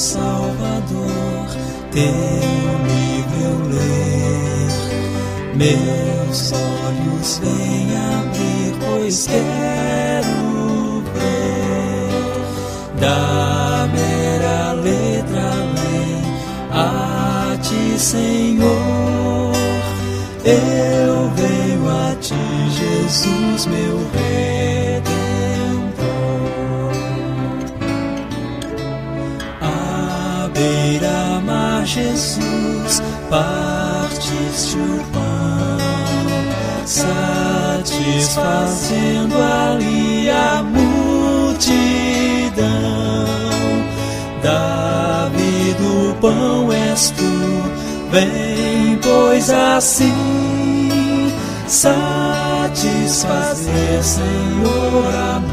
Salvador, teu livro eu ler. Meus olhos vêm abrir, pois quero ver da mera letra além a ti, Senhor. Eu venho a ti, Jesus, meu Redentor. À beira-mar, Jesus, partiste o pão, satisfazendo ali a multidão. Davi do pão és tu, vem, pois assim satisfazer, Senhor, a mim.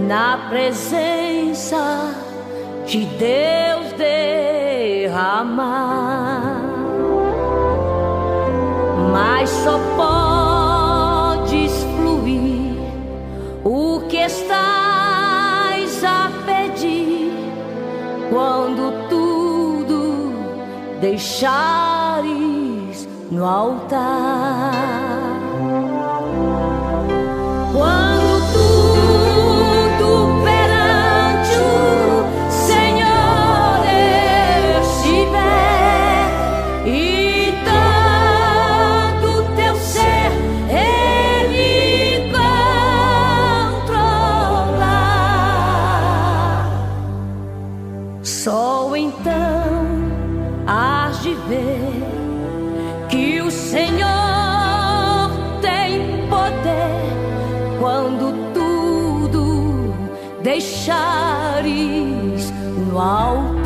Na presença de Deus derramar, mas só podes fluir o que estás a pedir quando tudo deixares no altar. Quando tudo perante o Senhor estiver e tanto teu ser Ele controlar, só então hás de ver que o Senhor tem poder quando tudo deixares no altar.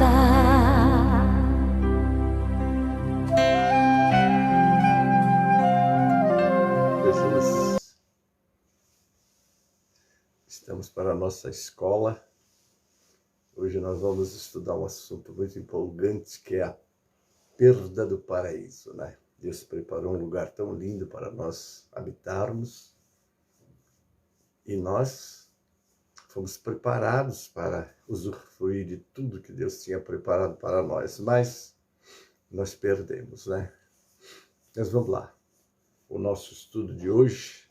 Jesus, estamos para a nossa escola. Hoje nós vamos estudar um assunto muito empolgante, que é a perda do paraíso, né? Deus preparou um lugar tão lindo para nós habitarmos e nós fomos preparados para usufruir de tudo que Deus tinha preparado para nós, mas nós perdemos, né? Mas vamos lá. O nosso estudo de hoje,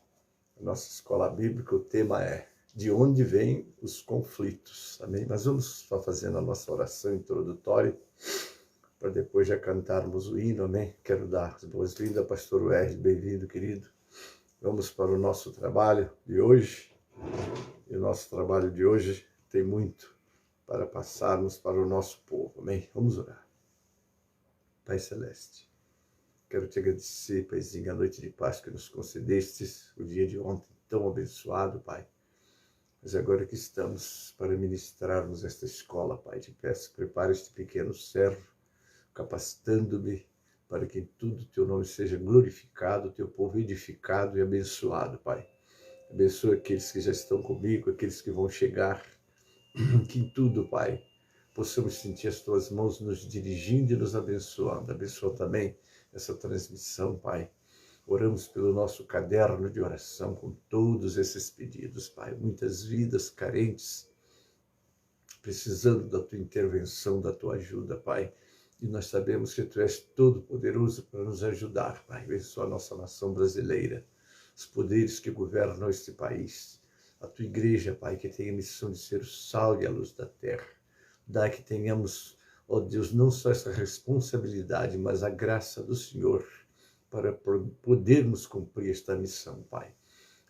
a nossa escola bíblica, o tema é: de onde vêm os conflitos? Amém? Mas vamos só fazendo a nossa oração introdutória, para depois já cantarmos o hino, amém? Quero dar as boas-vindas, pastor Wesley, bem-vindo, querido. Vamos para o nosso trabalho de hoje. E o nosso trabalho de hoje tem muito para passarmos para o nosso povo, amém? Vamos orar. Pai Celeste, quero te agradecer, Paizinho, a noite de paz que nos concedestes, o dia de ontem tão abençoado, Pai. Mas agora que estamos para ministrarmos esta escola, Pai, te peço, prepara este pequeno servo, capacitando-me para que em tudo teu nome seja glorificado, teu povo edificado e abençoado, Pai. Abençoa aqueles que já estão comigo, aqueles que vão chegar, que em tudo, Pai, possamos sentir as tuas mãos nos dirigindo e nos abençoando. Abençoa também essa transmissão, Pai. Oramos pelo nosso caderno de oração com todos esses pedidos, Pai. Muitas vidas carentes, precisando da tua intervenção, da tua ajuda, Pai. E nós sabemos que tu és todo poderoso para nos ajudar, Pai. Abençoa a nossa nação brasileira, os poderes que governam este país. a tua igreja, Pai, que tem a missão de ser o sal e a luz da terra. Dá que tenhamos, ó Deus, não só essa responsabilidade, mas a graça do Senhor para podermos cumprir esta missão, Pai.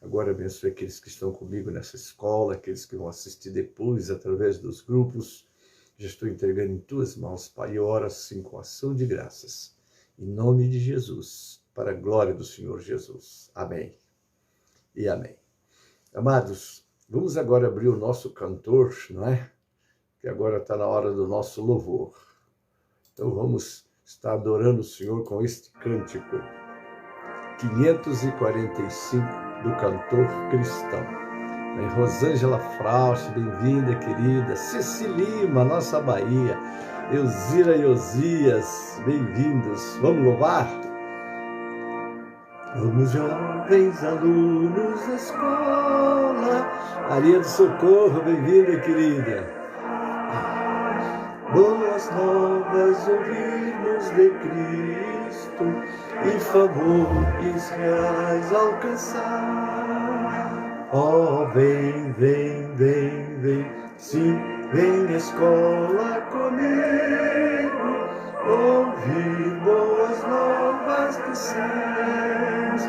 Agora abençoe aqueles que estão comigo nessa escola, aqueles que vão assistir depois através dos grupos. Já estou entregando em tuas mãos, Pai, e oro assim com ação de graças. Em nome de Jesus, para a glória do Senhor Jesus. Amém e amém. Amados, vamos agora abrir o nosso cantor, não é? Que agora está na hora do nosso louvor. Então vamos estar adorando o Senhor com este cântico. 545 do cantor cristão. Rosângela Frausch, bem-vinda, querida. Ceci Lima, nossa Bahia. Elzira e Osias, bem-vindos. Vamos louvar? Vamos, jovens alunos da escola. Maria do Socorro, bem-vinda, querida. Boas novas ouvirmos de Cristo e favores reais alcançar. Oh, vem, vem, vem, vem, sim, vem à escola comigo, ouvir boas novas dos céus,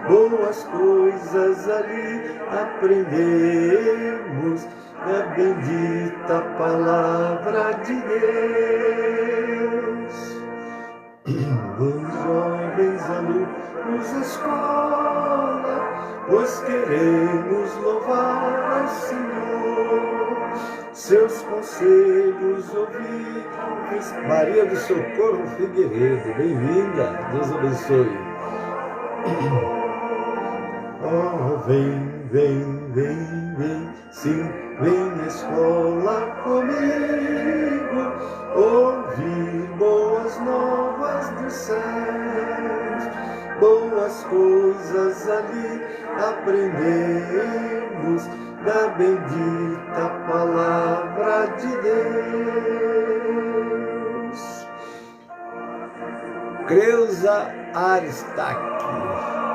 boas coisas ali aprendemos, a bendita palavra de Deus. Os jovens alunos da escola, pois queremos louvar ao Senhor, seus conselhos ouvir. Maria do Socorro Figueiredo, bem-vinda, Deus abençoe. Oh, vem, vem, vem, vem, sim, vem à escola comigo, ouvir boas novas dos céus, boas coisas ali aprendemos, da bendita palavra de Deus. Creuza Aristaque,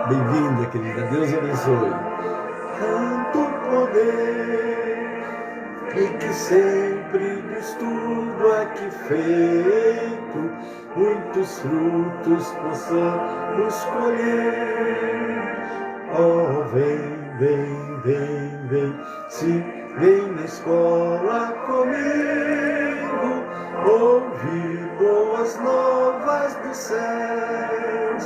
bem-vinda, querida, Deus abençoe. Tanto poder e que sempre do estudo aqui feito, muitos frutos possamos colher. Oh, vem, vem, vem, vem, sim, vem na escola comigo, ouvir boas novas dos céus,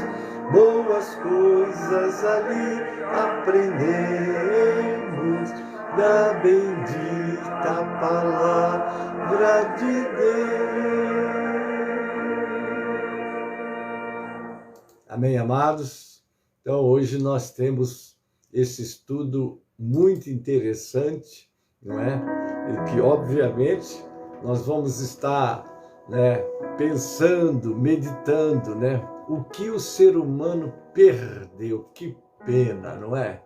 boas coisas ali aprendemos, da bendita palavra de Deus. Amém, amados? Então, hoje nós temos esse estudo muito interessante, não é? E que, obviamente, nós vamos estar, né, pensando, meditando, né? O que o ser humano perdeu, que pena, não é?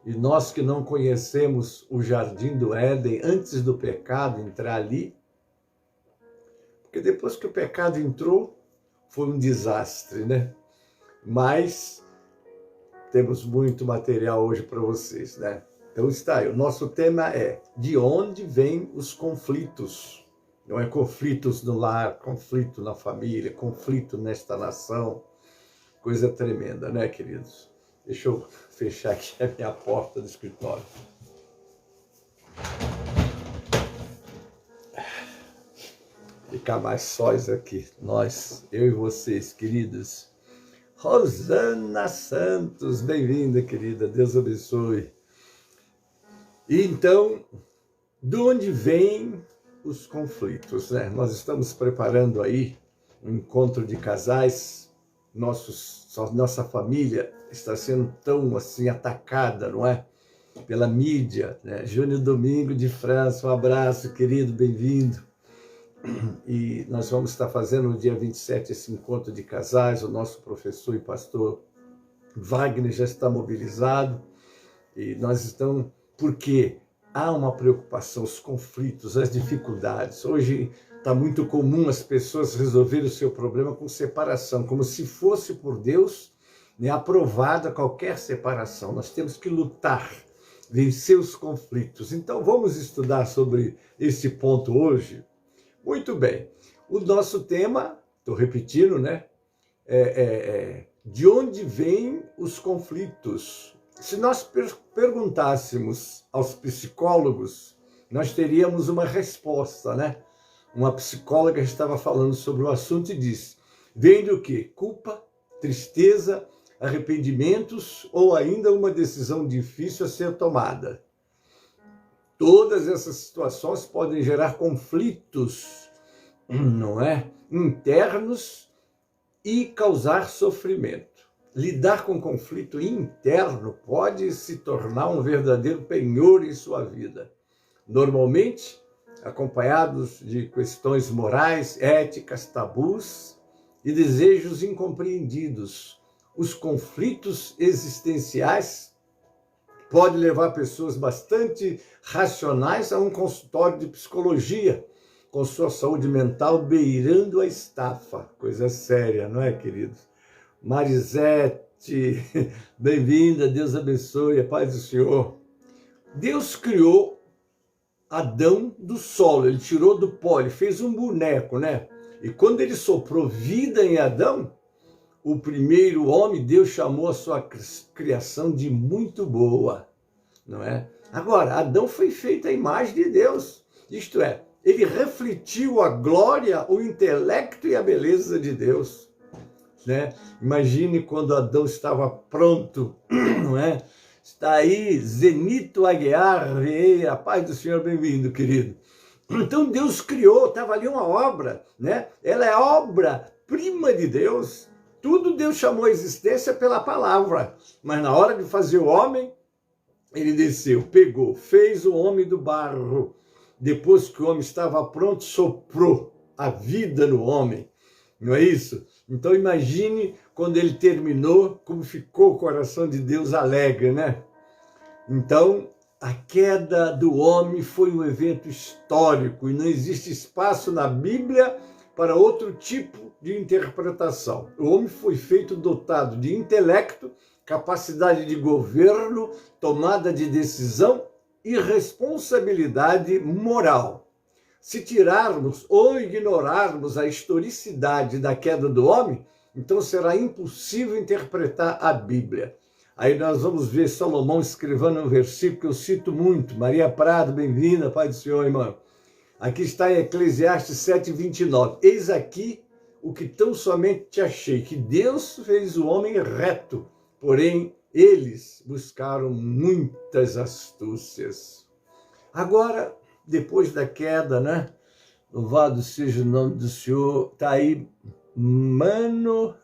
E nós que não conhecemos o Jardim do Éden antes do pecado entrar ali, porque depois que o pecado entrou, foi um desastre, né? Mas temos muito material hoje para vocês, né? Então está aí, o nosso tema é: de onde vêm os conflitos? Não é conflitos no lar, conflito na família, conflito nesta nação. Coisa tremenda, né, queridos? Deixa eu fechar aqui a minha porta do escritório. Ficar mais sós aqui, nós, eu e vocês, queridos. Rosana Santos, bem-vinda, querida, Deus abençoe. E então, de onde vêm os conflitos, né? Nós estamos preparando aí um encontro de casais. Nossa família está sendo tão assim atacada, não é? Pela mídia, né? Júnior Domingo de França, um abraço, querido, bem-vindo. E nós vamos estar fazendo no dia 27 esse encontro de casais. O nosso professor e pastor Wagner já está mobilizado. E nós estamos, porque há uma preocupação, os conflitos, as dificuldades. Hoje está muito comum as pessoas resolverem o seu problema com separação, como se fosse por Deus, né, aprovada qualquer separação. Nós temos que lutar vencer os conflitos. Então vamos estudar sobre esse ponto hoje? Muito bem. O nosso tema, estou repetindo, né? De onde vêm os conflitos? Se nós perguntássemos aos psicólogos, nós teríamos uma resposta, né? Uma psicóloga estava falando sobre o assunto e disse: vem do quê? Culpa, tristeza, arrependimentos ou ainda uma decisão difícil a ser tomada. Todas essas situações podem gerar conflitos, não é? Internos e causar sofrimento. Lidar com conflito interno pode se tornar um verdadeiro penhor em sua vida. Normalmente, acompanhados de questões morais, éticas, tabus e desejos incompreendidos. Os conflitos existenciais podem levar pessoas bastante racionais a um consultório de psicologia, com sua saúde mental beirando a estafa. Coisa séria, não é, queridos? Marisete, bem-vinda, Deus abençoe, a paz do Senhor. Deus criou Adão do solo, ele tirou do pó, ele fez um boneco, né? E quando ele soprou vida em Adão, o primeiro homem, Deus chamou a sua criação de muito boa, não é? Agora, Adão foi feito à imagem de Deus, isto é, ele refletiu a glória, o intelecto e a beleza de Deus, né? Imagine quando Adão estava pronto, não é? Está aí, Zenito Aguiar, a paz do Senhor, bem-vindo, querido. Então Deus criou, estava ali uma obra, né? Ela é obra-prima de Deus. Tudo Deus chamou a existência pela palavra. Mas na hora de fazer o homem, ele desceu, pegou, fez o homem do barro. Depois que o homem estava pronto, soprou a vida no homem. Não é isso? Então imagine quando ele terminou, como ficou o coração de Deus alegre, né? Então, a queda do homem foi um evento histórico e não existe espaço na Bíblia para outro tipo de interpretação. O homem foi feito dotado de intelecto, capacidade de governo, tomada de decisão e responsabilidade moral. Se tirarmos ou ignorarmos a historicidade da queda do homem, então será impossível interpretar a Bíblia. Aí nós vamos ver Salomão escrevendo um versículo que eu cito muito. Maria Prado, bem-vinda, Pai do Senhor, irmão. Aqui está em Eclesiastes 7:29. Eis aqui o que tão somente te achei, que Deus fez o homem reto, porém eles buscaram muitas astúcias. Agora, depois da queda, né? Louvado seja o nome do Senhor. Está aí, Mano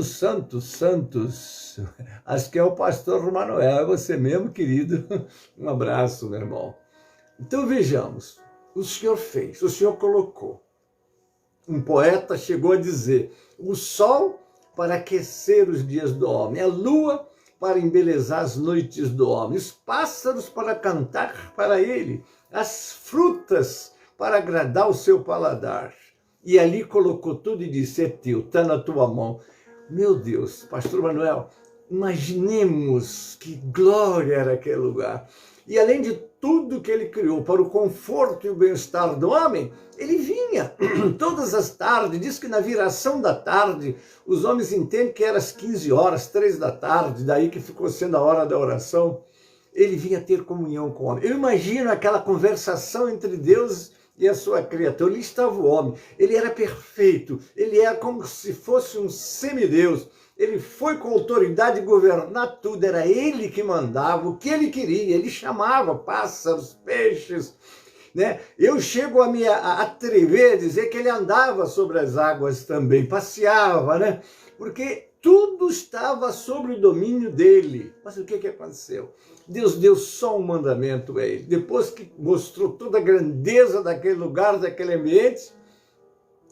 Santos. Acho que é o pastor Manuel, é você mesmo, querido. Um abraço, meu irmão. Então vejamos, o Senhor fez, o Senhor colocou. Um poeta chegou a dizer: o sol para aquecer os dias do homem, a lua para embelezar as noites do homem, os pássaros para cantar para ele, as frutas para agradar o seu paladar. E ali colocou tudo e disse: é teu, está na tua mão. Meu Deus, pastor Manuel, imaginemos que glória era aquele lugar. E além de tudo que ele criou para o conforto e o bem-estar do homem, ele vinha todas as tardes. Diz que na viração da tarde, os homens entendem que era às 15 horas, 3 da tarde, daí que ficou sendo a hora da oração. Ele vinha ter comunhão com o homem. Eu imagino aquela conversação entre Deus e a sua criatura. Ali estava o homem, ele era perfeito, ele era como se fosse um semideus. Ele foi com autoridade governar tudo, era ele que mandava o que ele queria, ele chamava pássaros, peixes, né? Eu chego a me atrever a dizer que ele andava sobre as águas também, passeava, né? Porque tudo estava sob o domínio dele. Mas o que aconteceu? Deus deu só um mandamento a ele. Depois que mostrou toda a grandeza daquele lugar, daquele ambiente,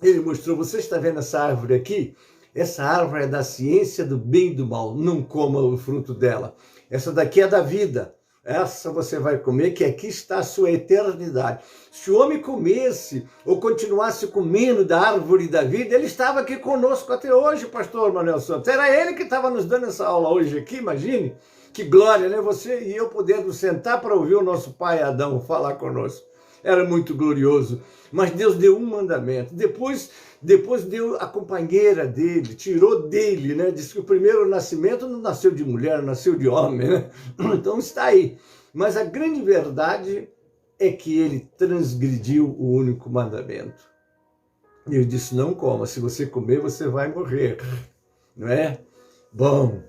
ele mostrou: você está vendo essa árvore aqui? Essa árvore é da ciência do bem e do mal, não coma o fruto dela. Essa daqui é da vida, essa você vai comer, que aqui está a sua eternidade. Se o homem comesse ou continuasse comendo da árvore da vida, ele estava aqui conosco até hoje, pastor Manuel Santos. Era ele que estava nos dando essa aula hoje aqui, imagine. Que glória, né? Você e eu podendo sentar para ouvir o nosso pai Adão falar conosco. Era muito glorioso. Mas Deus deu um mandamento. Depois deu a companheira dele, tirou dele, né? Diz que o primeiro nascimento não nasceu de mulher, nasceu de homem, né? Então está aí. Mas a grande verdade é que ele transgrediu o único mandamento. E ele disse, não coma, se você comer, você vai morrer. Não é? Bom,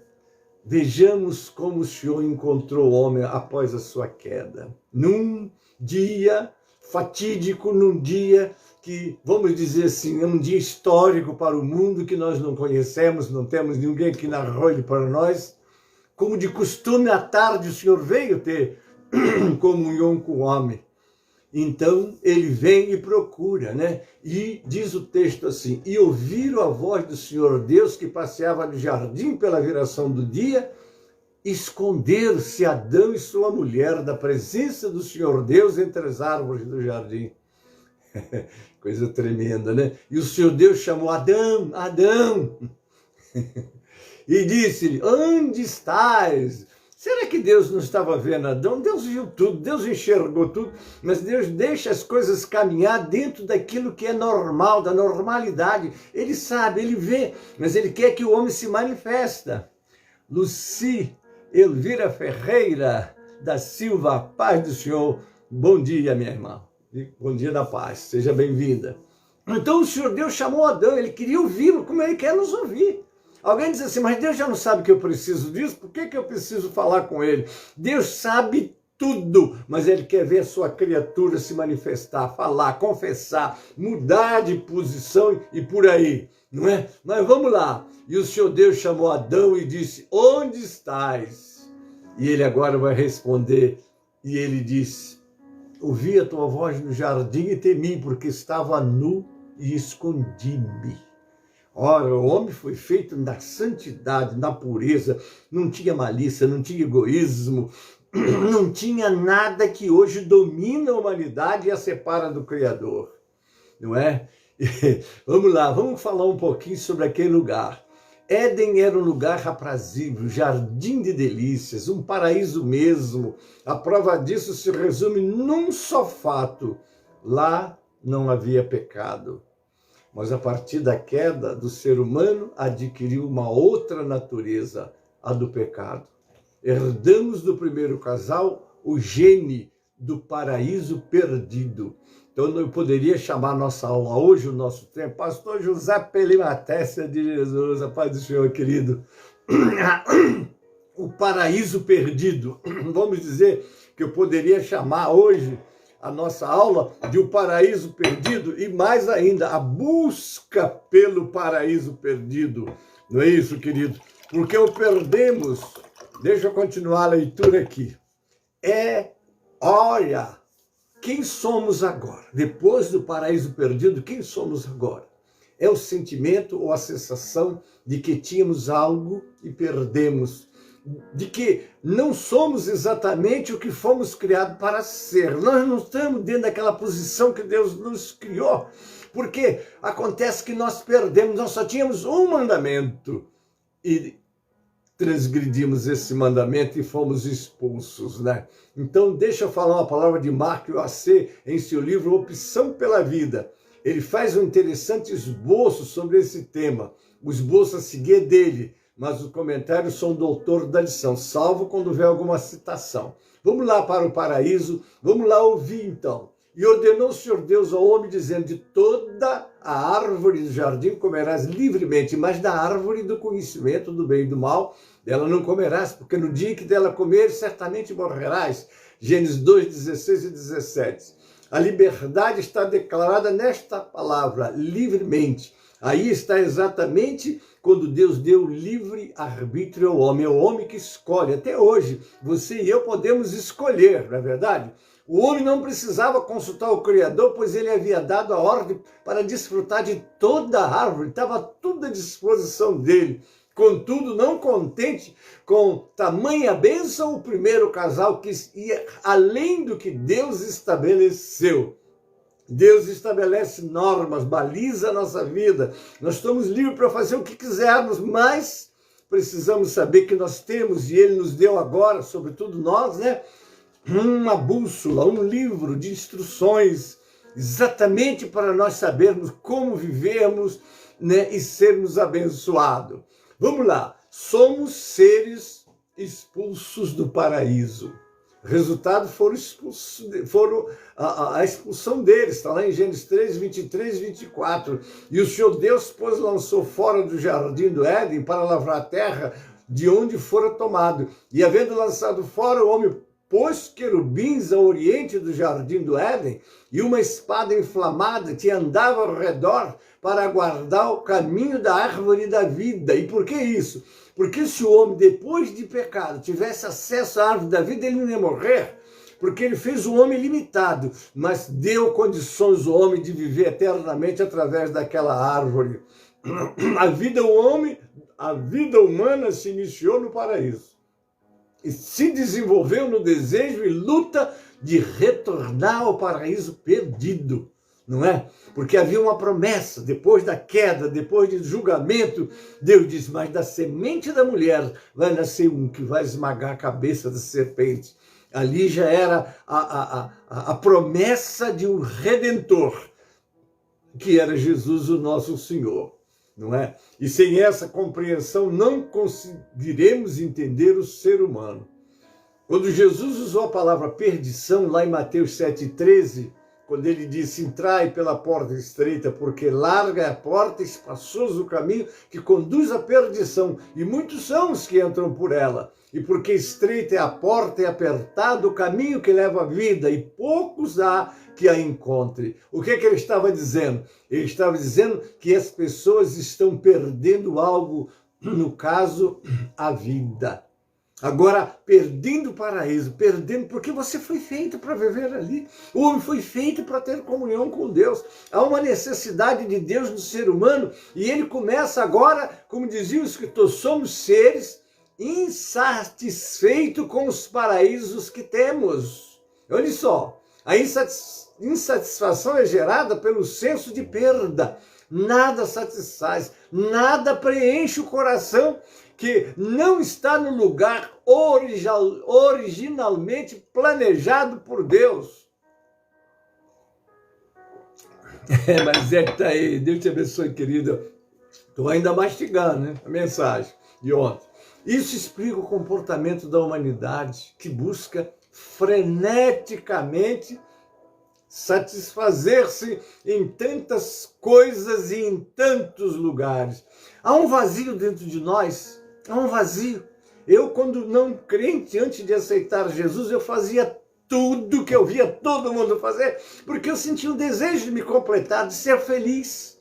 vejamos como o Senhor encontrou o homem após a sua queda. Num dia fatídico, num dia que, vamos dizer assim, é um dia histórico para o mundo que nós não conhecemos, não temos ninguém que narrou ele para nós. Como de costume, à tarde o Senhor veio ter comunhão com o homem. Então ele vem e procura, né? E diz o texto assim, e ouviram a voz do Senhor Deus que passeava no jardim pela viração do dia, esconderam-se Adão e sua mulher da presença do Senhor Deus entre as árvores do jardim. Coisa tremenda, né? E o Senhor Deus chamou Adão, Adão, e disse-lhe, onde estás? Será que Deus não estava vendo Adão? Deus viu tudo, Deus enxergou tudo, mas Deus deixa as coisas caminhar dentro daquilo que é normal, da normalidade. Ele sabe, ele vê, mas ele quer que o homem se manifesta. Luci Elvira Ferreira da Silva, paz do Senhor. Bom dia, minha irmã. Bom dia da paz, seja bem-vinda. Então o Senhor Deus chamou Adão, ele queria ouvi-lo como ele quer nos ouvir. Alguém diz assim, mas Deus já não sabe que eu preciso disso, por que eu preciso falar com ele? Deus sabe tudo, mas ele quer ver a sua criatura se manifestar, falar, confessar, mudar de posição e por aí, não é? Mas vamos lá. E o Senhor Deus chamou Adão e disse, onde estás? E ele agora vai responder, e ele disse, ouvi a tua voz no jardim e temi, porque estava nu e escondi-me. Ora, o homem foi feito na santidade, na pureza, não tinha malícia, não tinha egoísmo, não tinha nada que hoje domina a humanidade e a separa do Criador, não é? Vamos lá, vamos falar um pouquinho sobre aquele lugar. Éden era um lugar aprazível, jardim de delícias, um paraíso mesmo. A prova disso se resume num só fato, lá não havia pecado. Mas a partir da queda do ser humano, adquiriu uma outra natureza, a do pecado. Herdamos do primeiro casal o gene do paraíso perdido. Então, eu poderia chamar nossa aula hoje, o nosso tempo, Pastor José Pelimatécia de Jesus, a paz do Senhor, querido. O paraíso perdido. Vamos dizer que eu poderia chamar hoje a nossa aula de o paraíso perdido e mais ainda, a busca pelo paraíso perdido. Não é isso, querido? Porque o perdemos, deixa eu continuar a leitura aqui. Olha, quem somos agora? Depois do paraíso perdido, quem somos agora? É o sentimento ou a sensação de que tínhamos algo e perdemos, de que não somos exatamente o que fomos criados para ser. Nós não estamos dentro daquela posição que Deus nos criou, porque acontece que nós perdemos, nós só tínhamos um mandamento e transgredimos esse mandamento e fomos expulsos, né? Então deixa eu falar uma palavra de Mark AC em seu livro Opção pela Vida. Ele faz um interessante esboço sobre esse tema, o esboço a seguir é dele, mas os comentários são do autor da lição, salvo quando houver alguma citação. Vamos lá para o paraíso, vamos lá ouvir então. E ordenou o Senhor Deus ao homem, dizendo, de toda a árvore do jardim comerás livremente, mas da árvore do conhecimento do bem e do mal, dela não comerás, porque no dia que dela comeres, certamente morrerás. Gênesis 2, 16 e 17. A liberdade está declarada nesta palavra, livremente. Aí está exatamente quando Deus deu livre arbítrio ao homem. É o homem que escolhe. Até hoje, você e eu podemos escolher, não é verdade? O homem não precisava consultar o Criador, pois ele havia dado a ordem para desfrutar de toda a árvore. Estava tudo à disposição dele. Contudo, não contente com tamanha bênção, o primeiro casal quis ir além do que Deus estabeleceu. Deus estabelece normas, baliza a nossa vida. Nós estamos livres para fazer o que quisermos, mas precisamos saber que nós temos, e ele nos deu agora, sobretudo nós, né, uma bússola, um livro de instruções, exatamente para nós sabermos como vivemos, né, e sermos abençoados. Vamos lá, somos seres expulsos do paraíso. Resultado foram a expulsão deles, está lá em Gênesis 3, 23, 24. E o Senhor Deus, pois, lançou fora do jardim do Éden para lavrar a terra de onde fora tomado. E havendo lançado fora, o homem pôs querubins ao oriente do jardim do Éden e uma espada inflamada que andava ao redor para guardar o caminho da árvore da vida. E por que isso? Porque se o homem, depois de pecado, tivesse acesso à árvore da vida, ele não ia morrer, porque ele fez o homem limitado, mas deu condições ao homem de viver eternamente através daquela árvore. A vida humana se iniciou no paraíso e se desenvolveu no desejo e luta de retornar ao paraíso perdido, não é? Porque havia uma promessa, depois da queda, depois do julgamento, Deus diz, mas da semente da mulher vai nascer um que vai esmagar a cabeça da serpente. Ali já era a promessa de um Redentor, que era Jesus, o nosso Senhor, não é? E sem essa compreensão não conseguiremos entender o ser humano. Quando Jesus usou a palavra perdição, lá em Mateus 7,13, quando ele disse, entrai pela porta estreita, porque larga é a porta, espaçoso o caminho que conduz à perdição, e muitos são os que entram por ela. E porque estreita é a porta e apertado o caminho que leva à vida, e poucos há que a encontre. O que ele estava dizendo? Ele estava dizendo que as pessoas estão perdendo algo, no caso, a vida. Agora, perdendo o paraíso, perdendo, porque você foi feito para viver ali. O homem foi feito para ter comunhão com Deus. Há uma necessidade de Deus no ser humano, e ele começa agora, como dizia o escritor, somos seres insatisfeitos com os paraísos que temos. Olha só, a insatisfação é gerada pelo senso de perda. Nada satisfaz, nada preenche o coração que não está no lugar originalmente planejado por Deus. Mas é que tá aí. Deus te abençoe, querida. Estou ainda mastigando, né, a mensagem de ontem. Isso explica o comportamento da humanidade, que busca freneticamente satisfazer-se em tantas coisas e em tantos lugares. Há um vazio dentro de nós. Há um vazio. Eu, quando não crente, antes de aceitar Jesus, eu fazia tudo que eu via todo mundo fazer, porque eu sentia um desejo de me completar, de ser feliz.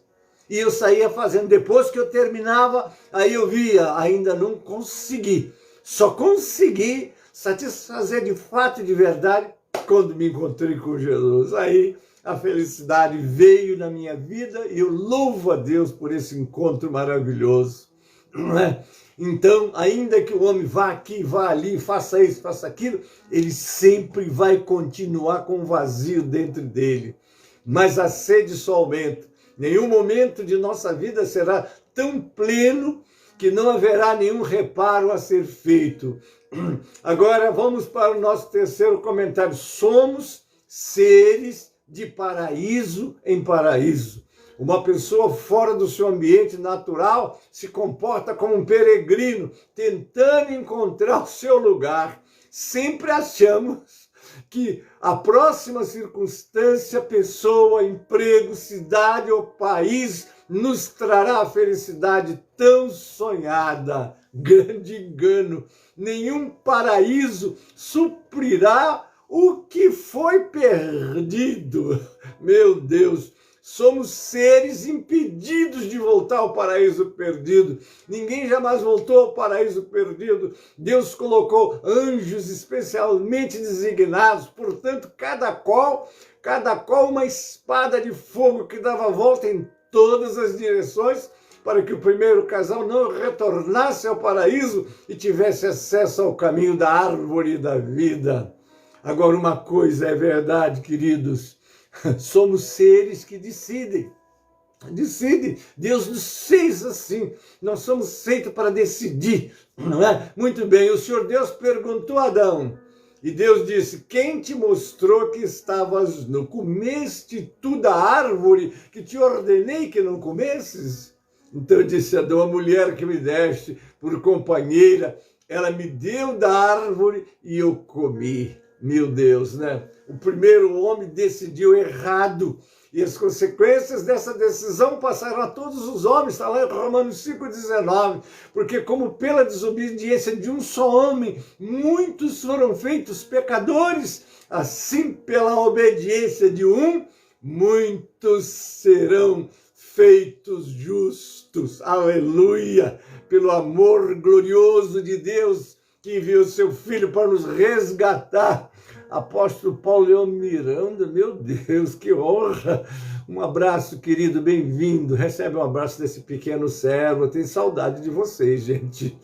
E eu saía fazendo. Depois que eu terminava, aí eu via, ainda não consegui. Só consegui satisfazer de fato e de verdade quando me encontrei com Jesus. Aí a felicidade veio na minha vida e eu louvo a Deus por esse encontro maravilhoso. Não é? Então, ainda que o homem vá aqui, vá ali, faça isso, faça aquilo, ele sempre vai continuar com um vazio dentro dele. Mas a sede só aumenta. Nenhum momento de nossa vida será tão pleno que não haverá nenhum reparo a ser feito. Agora vamos para o nosso terceiro comentário. Somos seres de paraíso em paraíso. Uma pessoa fora do seu ambiente natural se comporta como um peregrino, tentando encontrar o seu lugar. Sempre achamos que a próxima circunstância, pessoa, emprego, cidade ou país nos trará a felicidade tão sonhada. Grande engano. Nenhum paraíso suprirá o que foi perdido. Meu Deus! Somos seres impedidos de voltar ao paraíso perdido. Ninguém jamais voltou ao paraíso perdido. Deus colocou anjos especialmente designados, portanto, cada qual uma espada de fogo que dava volta em todas as direções, para que o primeiro casal não retornasse ao paraíso e tivesse acesso ao caminho da árvore da vida. Agora, uma coisa é verdade, queridos. Somos seres que decidem. Decide. Deus nos fez assim. Nós somos feitos para decidir, não é? Muito bem, o Senhor Deus perguntou a Adão, e Deus disse: quem te mostrou que estavas nu? Comeste tu da árvore que te ordenei que não comesses? Então disse Adão: a mulher que me deste por companheira, ela me deu da árvore e eu comi. Meu Deus, né? O primeiro homem decidiu errado. E as consequências dessa decisão passaram a todos os homens, está lá em Romanos 5,19, porque como pela desobediência de um só homem, muitos foram feitos pecadores, assim pela obediência de um, muitos serão feitos justos. Aleluia! Pelo amor glorioso de Deus, que enviou seu Filho para nos resgatar. Apóstolo Paulo Leão Miranda, meu Deus, que honra! Um abraço, querido, bem-vindo. Recebe um abraço desse pequeno servo. Eu tenho saudade de vocês, gente.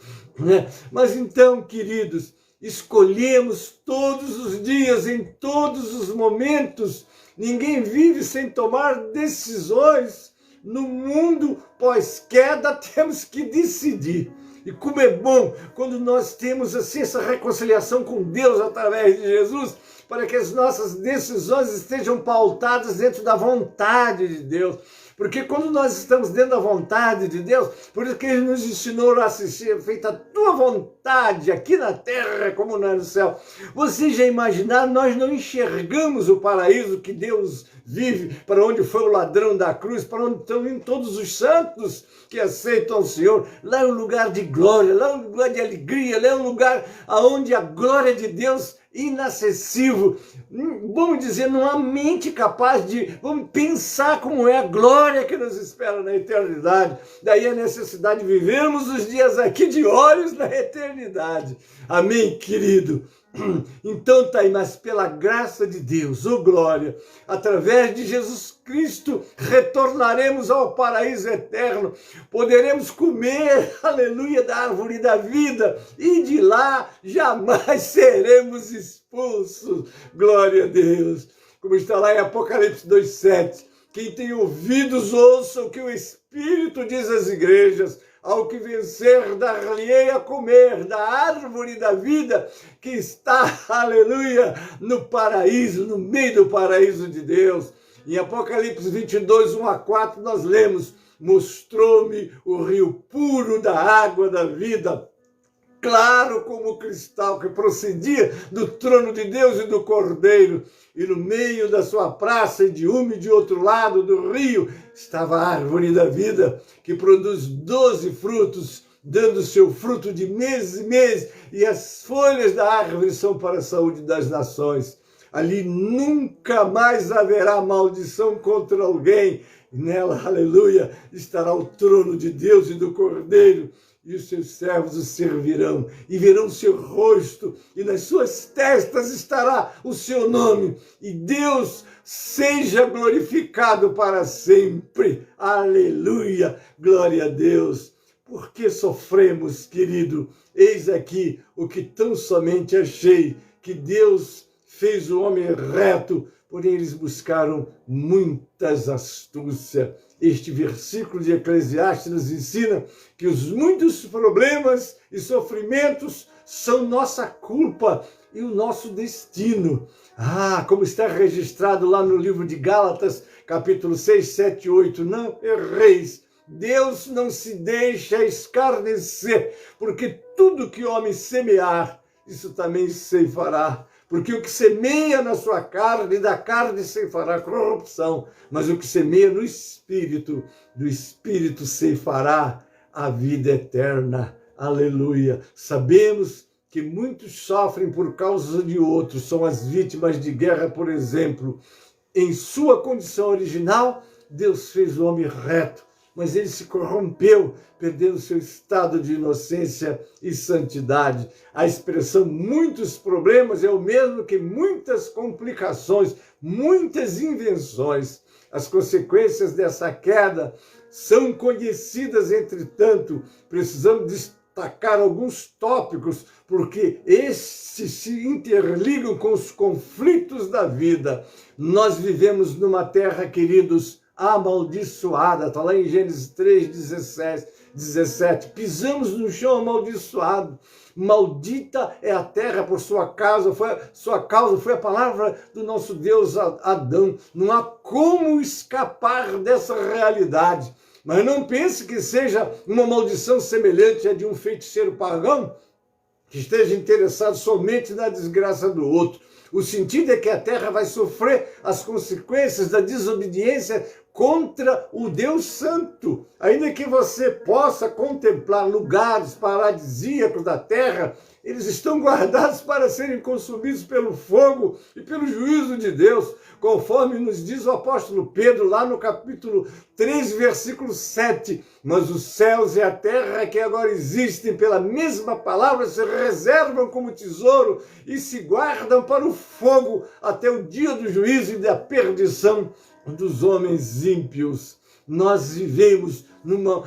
Mas então, queridos, escolhemos todos os dias, em todos os momentos. Ninguém vive sem tomar decisões. No mundo pós-queda, temos que decidir. E como é bom quando nós temos assim essa reconciliação com Deus através de Jesus, para que as nossas decisões estejam pautadas dentro da vontade de Deus. Porque quando nós estamos dentro da vontade de Deus, por isso que Ele nos ensinou a assistir, feita a tua vontade, aqui na terra como no céu. Vocês já imaginaram, nós não enxergamos o paraíso que Deus vive, para onde foi o ladrão da cruz, para onde estão indo todos os santos que aceitam o Senhor. Lá é um lugar de glória, lá é um lugar de alegria, lá é um lugar onde a glória de Deus inacessível, vamos dizer, não há mente capaz de, vamos pensar como é a glória que nos espera na eternidade. Daí a necessidade de vivermos os dias aqui de olhos na eternidade. Amém, querido? Então tá aí, mas pela graça de Deus, oh glória, através de Jesus Cristo, retornaremos ao paraíso eterno, poderemos comer, aleluia, da árvore da vida, e de lá jamais seremos expulsos, glória a Deus, como está lá em Apocalipse 2,7, quem tem ouvidos ouça o que o Espírito diz às igrejas. Ao que vencer, dar-lhe-ei a comer da árvore da vida que está, aleluia, no paraíso, no meio do paraíso de Deus. Em Apocalipse 22, 1-4, nós lemos: mostrou-me o rio puro da água da vida, claro como cristal, que procedia do trono de Deus e do Cordeiro. E no meio da sua praça, e de um e de outro lado do rio, estava a árvore da vida, que produz 12 frutos, dando seu fruto de mês em mês, e as folhas da árvore são para a saúde das nações. Ali nunca mais haverá maldição contra alguém. E nela, aleluia, estará o trono de Deus e do Cordeiro, e os seus servos o servirão, e verão seu rosto, e nas suas testas estará o seu nome, e Deus seja glorificado para sempre. Aleluia, glória a Deus. Por que sofremos, querido? Eis aqui o que tão somente achei, que Deus fez o homem reto, porém eles buscaram muitas astúcias. Este versículo de Eclesiastes nos ensina que os muitos problemas e sofrimentos são nossa culpa e o nosso destino. Como está registrado lá no livro de Gálatas, capítulo 6, 7 e 8, não erreis. Deus não se deixa escarnecer, porque tudo que o homem semear, isso também ceifará. Porque o que semeia na sua carne, da carne ceifará corrupção, mas o que semeia no Espírito, do Espírito ceifará a vida eterna. Aleluia! Sabemos que muitos sofrem por causa de outros, são as vítimas de guerra, por exemplo. Em sua condição original, Deus fez o homem reto, mas ele se corrompeu, perdendo seu estado de inocência e santidade. A expressão muitos problemas é o mesmo que muitas complicações, muitas invenções. As consequências dessa queda são conhecidas, entretanto, precisamos destacar alguns tópicos, porque estes se interligam com os conflitos da vida. Nós vivemos numa terra, queridos, amaldiçoada. Está lá em Gênesis 3, 17. Pisamos no chão amaldiçoado. Maldita é a terra por sua causa foi a palavra do nosso Deus Adão. Não há como escapar dessa realidade. Mas não pense que seja uma maldição semelhante à de um feiticeiro pagão que esteja interessado somente na desgraça do outro. O sentido é que a terra vai sofrer as consequências da desobediência contra o Deus Santo. Ainda que você possa contemplar lugares paradisíacos da terra, eles estão guardados para serem consumidos pelo fogo e pelo juízo de Deus, conforme nos diz o apóstolo Pedro, lá no capítulo 3, versículo 7. Mas os céus e a terra que agora existem, pela mesma palavra, se reservam como tesouro e se guardam para o fogo até o dia do juízo e da perdição dos homens ímpios. Nós vivemos numa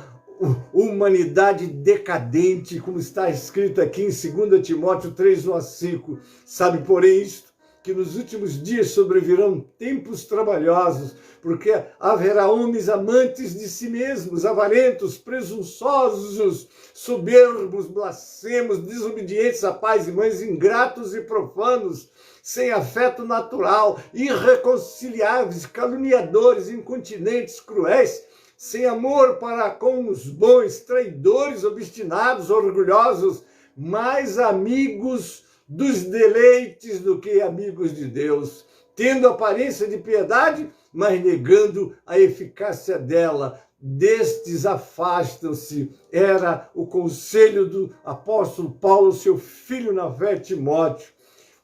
humanidade decadente, como está escrito aqui em 2 Timóteo 3, 1 a 5. Sabe, porém, isto, que nos últimos dias sobrevirão tempos trabalhosos, porque haverá homens amantes de si mesmos, avarentos, presunçosos, soberbos, blasfemos, desobedientes a pais e mães, ingratos e profanos, sem afeto natural, irreconciliáveis, caluniadores, incontinentes, cruéis, sem amor para com os bons, traidores, obstinados, orgulhosos, mais amigos dos deleites do que amigos de Deus, tendo aparência de piedade, mas negando a eficácia dela. Destes afastam-se. Era o conselho do apóstolo Paulo, seu filho na fé, Timóteo.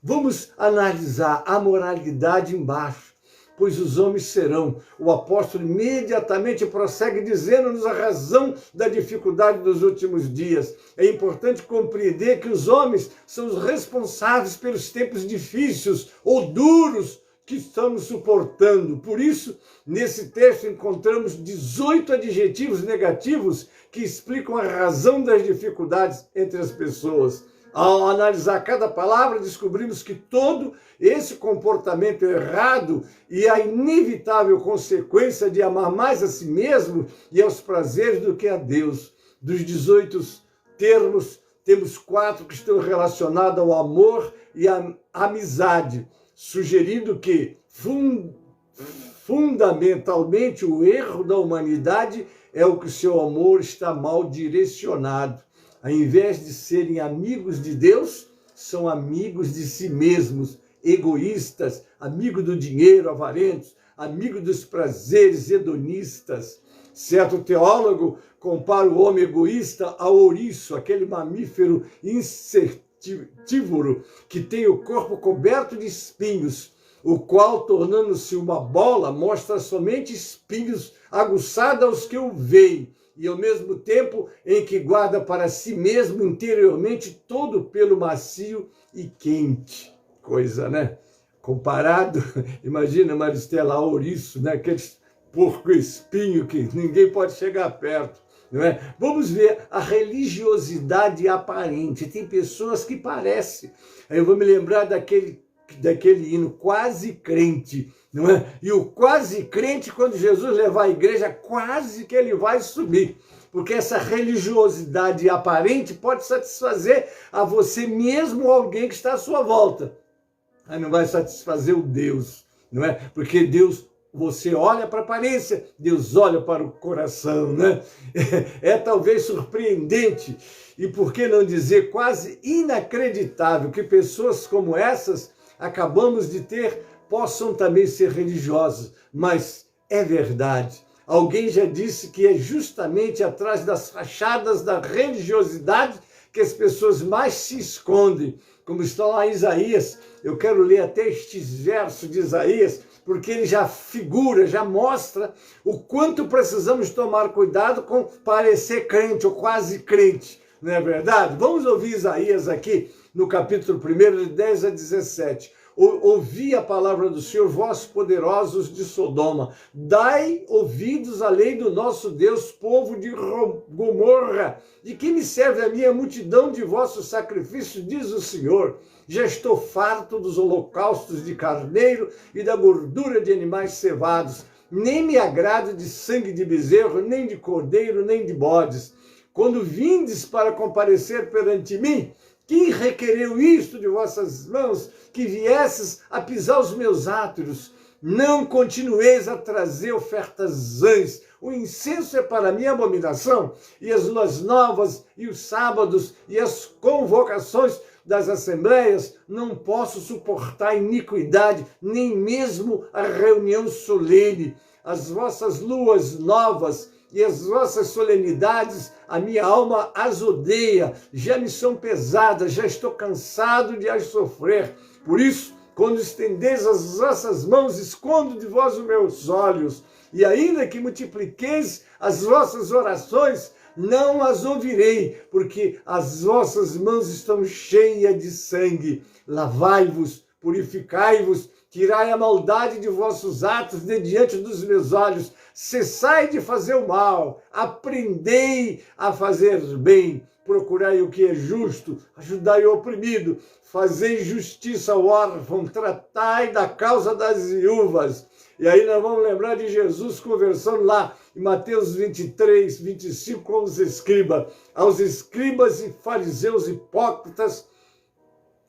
Vamos analisar a moralidade embaixo, pois os homens serão. O apóstolo imediatamente prossegue dizendo-nos a razão da dificuldade dos últimos dias. É importante compreender que os homens são os responsáveis pelos tempos difíceis ou duros que estamos suportando. Por isso, nesse texto encontramos 18 adjetivos negativos que explicam a razão das dificuldades entre as pessoas. Ao analisar cada palavra, descobrimos que todo esse comportamento errado e a inevitável consequência de amar mais a si mesmo e aos prazeres do que a Deus. Dos 18 termos, temos 4 que estão relacionados ao amor e à amizade, sugerindo que, fundamentalmente, o erro da humanidade é o que seu amor está mal direcionado. Ao invés de serem amigos de Deus, são amigos de si mesmos, egoístas, amigos do dinheiro, avarentos, amigos dos prazeres, hedonistas. Certo teólogo compara o homem egoísta ao ouriço, aquele mamífero insectívoro que tem o corpo coberto de espinhos, o qual, tornando-se uma bola, mostra somente espinhos aguçados aos que o veem, e ao mesmo tempo em que guarda para si mesmo interiormente todo o pelo macio e quente. Coisa, né? Comparado, imagina, Maristela, ao ouriço, né? Aquele porco espinho que ninguém pode chegar perto, não é? Vamos ver a religiosidade aparente. Tem pessoas que parecem. Aí eu vou me lembrar daquele hino, quase crente, não é? E o quase crente, quando Jesus levar a igreja, quase que ele vai subir, porque essa religiosidade aparente pode satisfazer a você mesmo ou alguém que está à sua volta, mas não vai satisfazer o Deus, não é? Porque Deus, você olha para a aparência, Deus olha para o coração, né? É talvez surpreendente e, por que não dizer, quase inacreditável que pessoas como essas acabamos de ter possam também ser religiosos, mas é verdade. Alguém já disse que é justamente atrás das fachadas da religiosidade que as pessoas mais se escondem, como está lá em Isaías. Eu quero ler até estes versos de Isaías, porque ele já figura, já mostra o quanto precisamos tomar cuidado com parecer crente ou quase crente, não é verdade? Vamos ouvir Isaías aqui no capítulo 1, de 10 a 17. Ouvi a palavra do Senhor, vós poderosos de Sodoma. Dai ouvidos à lei do nosso Deus, povo de Gomorra. De que me serve a minha multidão de vossos sacrifícios, diz o Senhor. Já estou farto dos holocaustos de carneiro e da gordura de animais cevados. nem me agrado de sangue de bezerro, nem de cordeiro, nem de bodes. Quando vindes para comparecer perante mim, quem requereu isto de vossas mãos, que viesses a pisar os meus átrios? Não continueis a trazer ofertas vãs. O incenso é para mim abominação, e as luas novas, e os sábados, e as convocações das assembleias. Não posso suportar iniquidade, nem mesmo a reunião solene. As vossas luas novas e as vossas solenidades, a minha alma as odeia, já me são pesadas, já estou cansado de as sofrer. Por isso, quando estendeis as vossas mãos, escondo de vós os meus olhos, e ainda que multipliqueis as vossas orações, não as ouvirei, porque as vossas mãos estão cheias de sangue. Lavai-vos, purificai-vos, tirai a maldade de vossos atos de diante dos meus olhos. Cessai de fazer o mal, aprendei a fazer bem. Procurai o que é justo, ajudai o oprimido, fazei justiça ao órfão, tratai da causa das viúvas. E aí nós vamos lembrar de Jesus conversando lá em Mateus 23, 25, com os escribas. Aos escribas e fariseus hipócritas,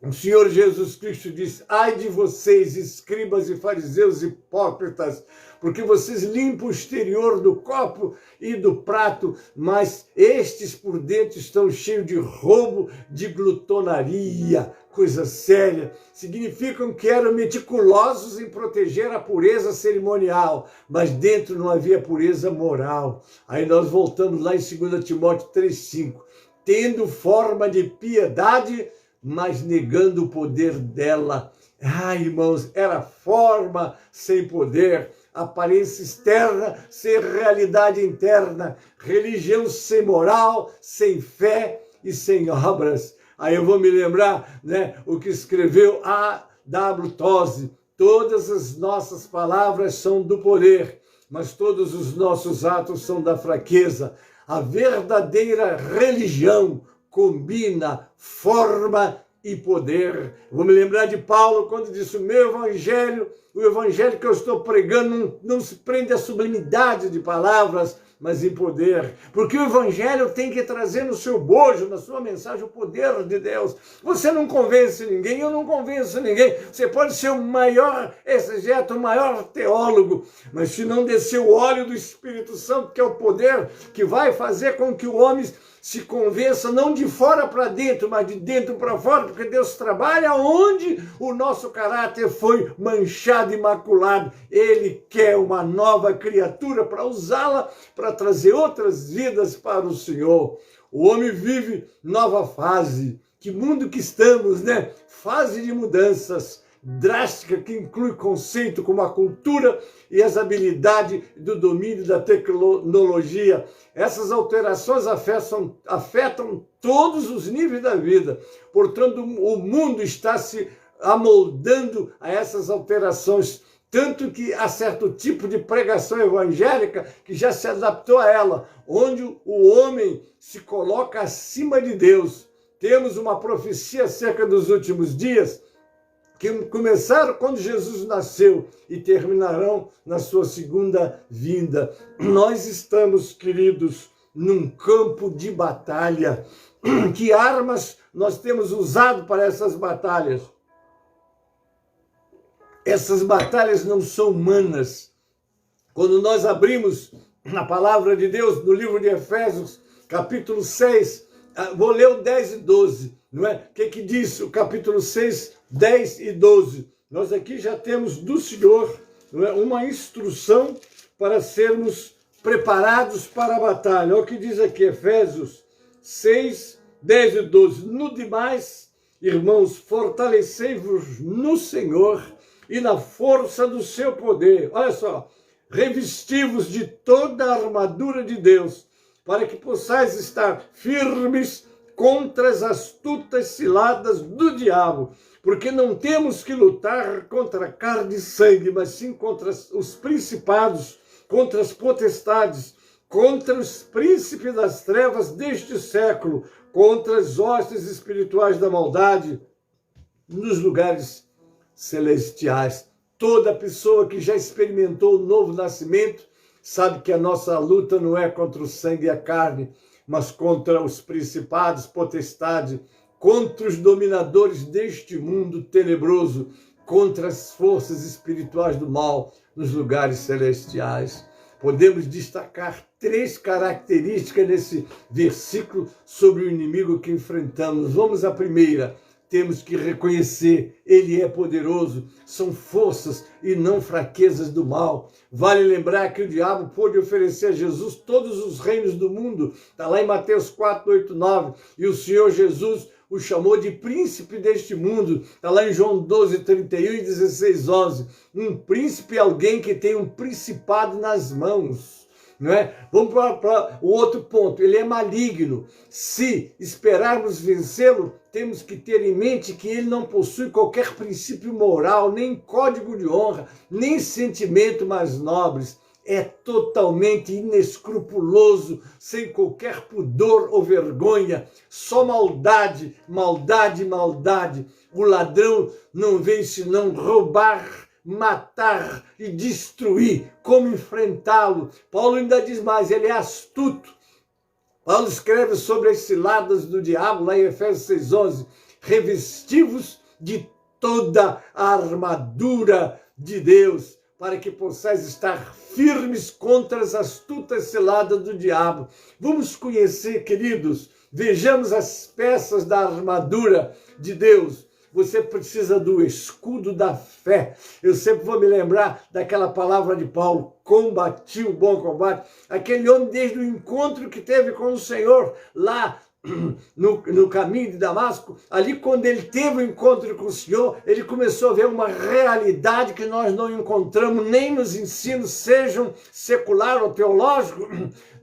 o Senhor Jesus Cristo diz: ai de vocês, escribas e fariseus hipócritas, porque vocês limpam o exterior do copo e do prato, mas estes por dentro estão cheios de roubo, de glutonaria, coisa séria. Significam que eram meticulosos em proteger a pureza cerimonial, mas dentro não havia pureza moral. Aí nós voltamos lá em 2 Timóteo 3,5. Tendo forma de piedade, mas negando o poder dela. Ai, irmãos, era forma sem poder, aparência externa sem realidade interna, religião sem moral, sem fé e sem obras. Aí eu vou me lembrar, né, o que escreveu A.W. Tozer: todas as nossas palavras são do poder, mas todos os nossos atos são da fraqueza. A verdadeira religião combina forma e poder. Vou me lembrar de Paulo quando disse: o meu evangelho, o evangelho que eu estou pregando não se prende à sublimidade de palavras, mas em poder. Porque o evangelho tem que trazer no seu bojo, na sua mensagem, o poder de Deus. Você não convence ninguém, eu não convenço ninguém. Você pode ser o maior exegeta, o maior teólogo, mas se não descer o óleo do Espírito Santo, que é o poder que vai fazer com que o homem se convença, não de fora para dentro, mas de dentro para fora, porque Deus trabalha onde o nosso caráter foi manchado e maculado. Ele quer uma nova criatura para usá-la, para trazer outras vidas para o Senhor. O homem vive nova fase. Que mundo que estamos, né? Fase de mudanças drástica, que inclui conceito como a cultura e as habilidades do domínio da tecnologia. Essas alterações afetam todos os níveis da vida. Portanto, o mundo está se amoldando a essas alterações, tanto que há certo tipo de pregação evangélica que já se adaptou a ela, onde o homem se coloca acima de Deus. Temos uma profecia acerca dos últimos dias, que começaram quando Jesus nasceu e terminarão na sua segunda vinda. Nós estamos, queridos, num campo de batalha. Que armas nós temos usado para essas batalhas? Essas batalhas não são humanas. Quando nós abrimos a palavra de Deus no livro de Efésios, capítulo 6, vou ler o 10 e 12, não é? O que diz o capítulo 6, 10 e 12? Nós aqui já temos do Senhor, não é, uma instrução para sermos preparados para a batalha. Olha o que diz aqui, Efésios 6, 10 e 12. No demais, irmãos, fortalecei-vos no Senhor e na força do seu poder. Olha só, revesti-vos de toda a armadura de Deus, para que possais estar firmes contra as astutas ciladas do diabo, porque não temos que lutar contra carne e sangue, mas sim contra os principados, contra as potestades, contra os príncipes das trevas deste século, contra as hostes espirituais da maldade nos lugares celestiais. Toda pessoa que já experimentou o novo nascimento sabe que a nossa luta não é contra o sangue e a carne, mas contra os principados, potestades, contra os dominadores deste mundo tenebroso, contra as forças espirituais do mal nos lugares celestiais. Podemos destacar 3 características nesse versículo sobre o inimigo que enfrentamos. Vamos à primeira. Temos que reconhecer, ele é poderoso, são forças e não fraquezas do mal. Vale lembrar que o diabo pôde oferecer a Jesus todos os reinos do mundo, está lá em Mateus 4, 8, 9, e o Senhor Jesus o chamou de príncipe deste mundo, está lá em João 12, 31 e 16, 11. Um príncipe é alguém que tem um principado nas mãos. Não é? Vamos para o outro ponto, ele é maligno. Se esperarmos vencê-lo, temos que ter em mente que ele não possui qualquer princípio moral, nem código de honra, nem sentimento mais nobres. É totalmente inescrupuloso, sem qualquer pudor ou vergonha, só maldade, maldade, maldade. O ladrão não vem senão roubar, matar e destruir. Como enfrentá-lo? Paulo ainda diz mais, ele é astuto. Paulo escreve sobre as ciladas do diabo, lá em Efésios 6,11, revestivos de toda a armadura de Deus, para que possais estar firmes contra as astutas ciladas do diabo. Vamos conhecer, queridos, vejamos as peças da armadura de Deus. Você precisa do escudo da fé. Eu sempre vou me lembrar daquela palavra de Paulo, combati o bom combate. Aquele homem, desde o encontro que teve com o Senhor, lá no caminho de Damasco, ali quando ele teve o encontro com o Senhor, ele começou a ver uma realidade que nós não encontramos nem nos ensinos, sejam secular ou teológico,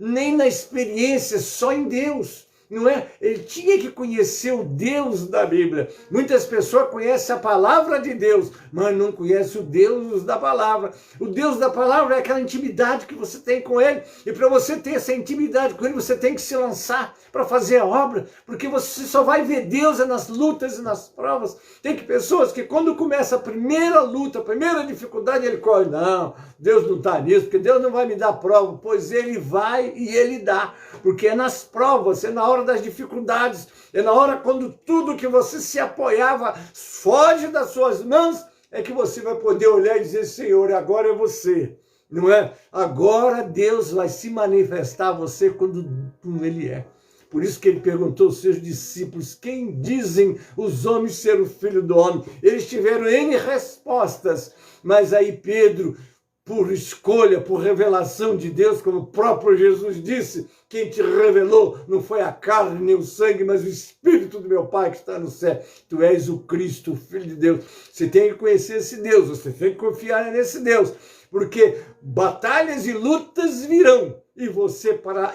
nem na experiência, só em Deus. Não é? Ele tinha que conhecer o Deus da Bíblia. Muitas pessoas conhecem a palavra de Deus, mas não conhecem o Deus da palavra. O Deus da palavra é aquela intimidade que você tem com ele. E para você ter essa intimidade com ele, você tem que se lançar para fazer a obra, porque você só vai ver Deus nas lutas e nas provas. Tem que pessoas que quando começa a primeira luta, a primeira dificuldade, ele corre, não, Deus não está nisso, porque Deus não vai me dar prova, pois ele vai e ele dá, porque é nas provas, é na hora das dificuldades, é na hora quando tudo que você se apoiava foge das suas mãos, é que você vai poder olhar e dizer, Senhor, agora é você, não é? Agora Deus vai se manifestar a você como ele é. Por isso que ele perguntou aos seus discípulos, quem dizem os homens ser o Filho do Homem? Eles tiveram N respostas, mas aí Pedro, por escolha, por revelação de Deus, como o próprio Jesus disse, quem te revelou não foi a carne nem o sangue, mas o Espírito do meu Pai que está no céu. Tu és o Cristo, o Filho de Deus. Você tem que conhecer esse Deus, você tem que confiar nesse Deus, porque batalhas e lutas virão, e você, para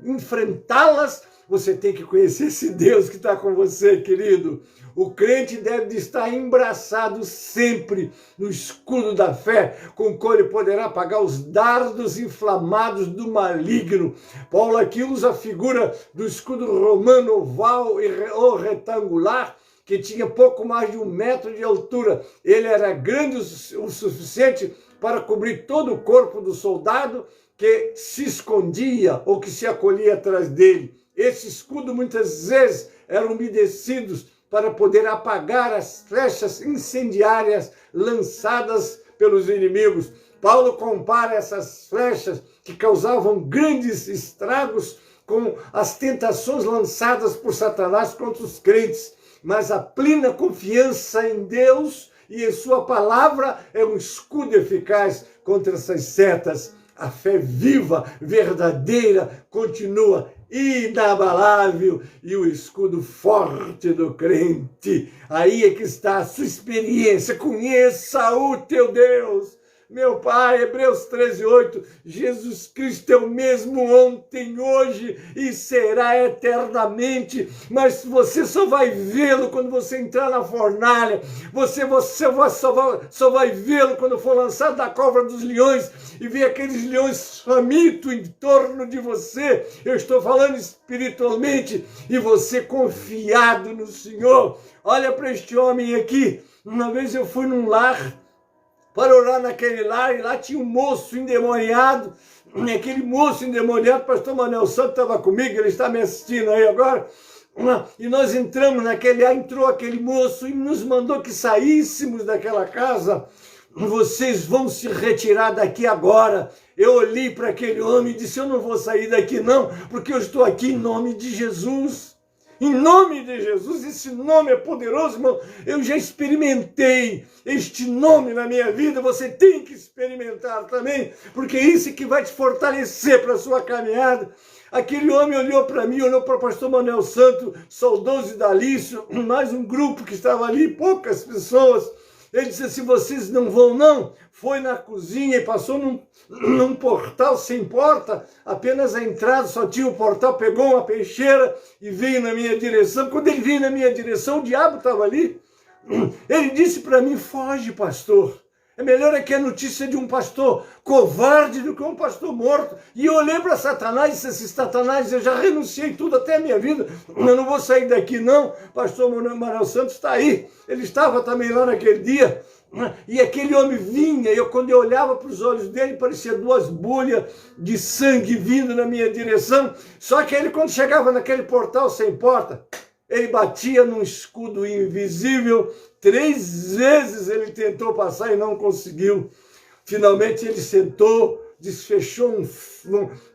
enfrentá-las, você tem que conhecer esse Deus que está com você, querido. O crente deve estar embraçado sempre no escudo da fé, com o qual ele poderá apagar os dardos inflamados do maligno. Paulo aqui usa a figura do escudo romano oval ou retangular, que tinha pouco mais de 1 metro de altura. Ele era grande o suficiente para cobrir todo o corpo do soldado que se escondia ou que se acolhia atrás dele. Esse escudo muitas vezes eram umedecidos para poder apagar as flechas incendiárias lançadas pelos inimigos. Paulo compara essas flechas que causavam grandes estragos com as tentações lançadas por Satanás contra os crentes. Mas a plena confiança em Deus e em sua palavra é um escudo eficaz contra essas setas. A fé viva, verdadeira, continua inabalável, e o escudo forte do crente. Aí é que está a sua experiência. Conheça o teu Deus. Meu Pai, Hebreus 13:8, Jesus Cristo é o mesmo ontem, hoje e será eternamente, mas você só vai vê-lo quando você entrar na fornalha, você só vai vê-lo quando for lançado da cova dos leões e ver aqueles leões famintos em torno de você. Eu estou falando espiritualmente, e você confiado no Senhor. Olha para este homem aqui. Uma vez eu fui num lar para orar naquele lar, e lá tinha um moço endemoniado. Aquele moço endemoniado, pastor Manuel Santos estava comigo, ele está me assistindo aí agora. E nós entramos naquele lar, entrou aquele moço e nos mandou que saíssemos daquela casa. Vocês vão se retirar daqui agora. Eu olhei para aquele homem e disse, eu não vou sair daqui não, porque eu estou aqui em nome de Jesus. Em nome de Jesus, esse nome é poderoso, irmão. Eu já experimentei este nome na minha vida, você tem que experimentar também, porque é isso que vai te fortalecer para a sua caminhada. Aquele homem olhou para mim, olhou para o pastor Manuel Santos, saudoso Dalício, mais um grupo que estava ali, poucas pessoas. Ele disse assim, vocês não vão não? Foi na cozinha e passou num portal sem porta, apenas a entrada, só tinha o portal, pegou uma peixeira e veio na minha direção. Quando ele veio na minha direção, o diabo estava ali. Ele disse para mim, foge, pastor. É melhor aqui a notícia de um pastor covarde do que um pastor morto. E eu olhei para Satanás e disse, Satanás, eu já renunciei tudo até a minha vida, eu não vou sair daqui não. Pastor Manuel Santos está aí, ele estava também lá naquele dia. E aquele homem vinha, quando eu olhava para os olhos dele, parecia duas bolhas de sangue vindo na minha direção. Só que ele, quando chegava naquele portal sem porta, ele batia num escudo invisível. 3 vezes ele tentou passar e não conseguiu. Finalmente ele sentou, desfechou